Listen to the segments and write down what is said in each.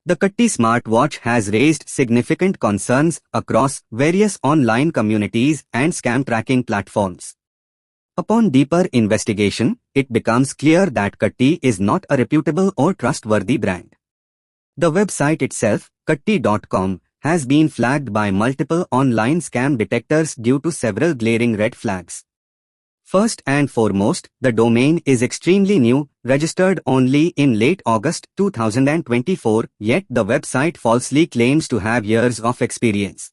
The Qatteeey Smartwatch has raised significant concerns across various online communities and scam tracking platforms. Upon deeper investigation, it becomes clear that Qatteeey is not a reputable or trustworthy brand. The website itself, Qatteeey.com, has been flagged by multiple online scam detectors due to several glaring red flags. First and foremost, the domain is extremely new, registered only in late August 2024, yet the website falsely claims to have years of experience.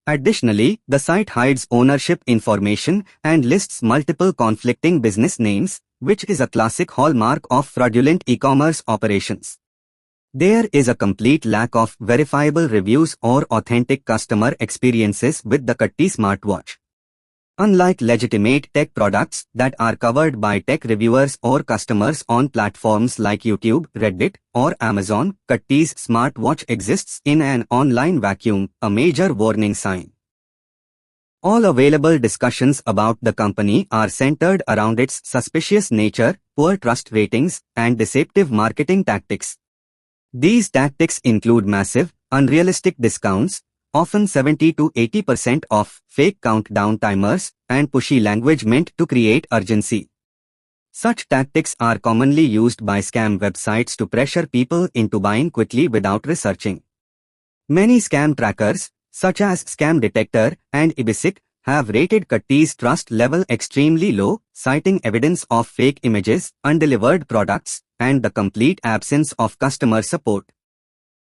Additionally, the site hides ownership information and lists multiple conflicting business names, which is a classic hallmark of fraudulent e-commerce operations. There is a complete lack of verifiable reviews or authentic customer experiences with the Qatteeey Smartwatch. Unlike legitimate tech products that are covered by tech reviewers or customers on platforms like YouTube, Reddit, or Amazon, Qatteeey's smartwatch exists in an online vacuum, a major warning sign. All available discussions about the company are centered around its suspicious nature, poor trust ratings, and deceptive marketing tactics. These tactics include massive, unrealistic discounts, often 70 to 80% off, fake countdown timers, and pushy language meant to create urgency. Such tactics are commonly used by scam websites to pressure people into buying quickly without researching. Many scam trackers, such as Scam Detector and Ibisic, have rated Qatteeey's trust level extremely low, citing evidence of fake images, undelivered products, and the complete absence of customer support.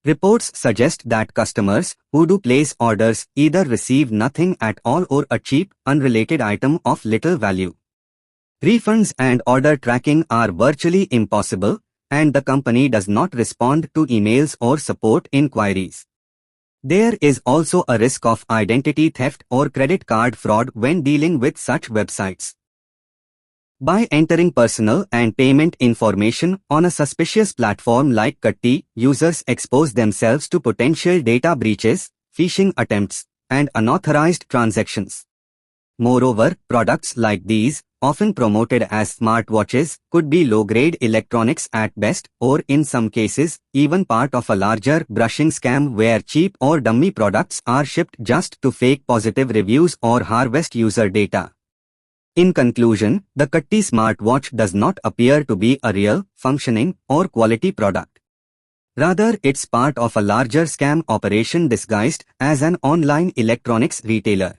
Reports suggest that customers who do place orders either receive nothing at all or a cheap, unrelated item of little value. Refunds and order tracking are virtually impossible, and the company does not respond to emails or support inquiries. There is also a risk of identity theft or credit card fraud when dealing with such websites. By entering personal and payment information on a suspicious platform like Qatteeey, users expose themselves to potential data breaches, phishing attempts, and unauthorized transactions. Moreover, products like these, often promoted as smartwatches, could be low-grade electronics at best, or in some cases, even part of a larger brushing scam where cheap or dummy products are shipped just to fake positive reviews or harvest user data. In conclusion, the Qatteeey Smartwatch does not appear to be a real, functioning, or quality product. Rather, it's part of a larger scam operation disguised as an online electronics retailer.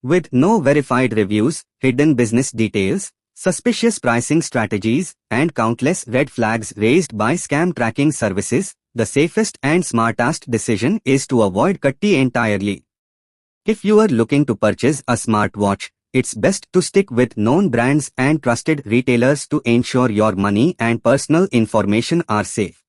With no verified reviews, hidden business details, suspicious pricing strategies, and countless red flags raised by scam tracking services, the safest and smartest decision is to avoid Qatteeey entirely. If you are looking to purchase a smartwatch, it's best to stick with known brands and trusted retailers to ensure your money and personal information are safe.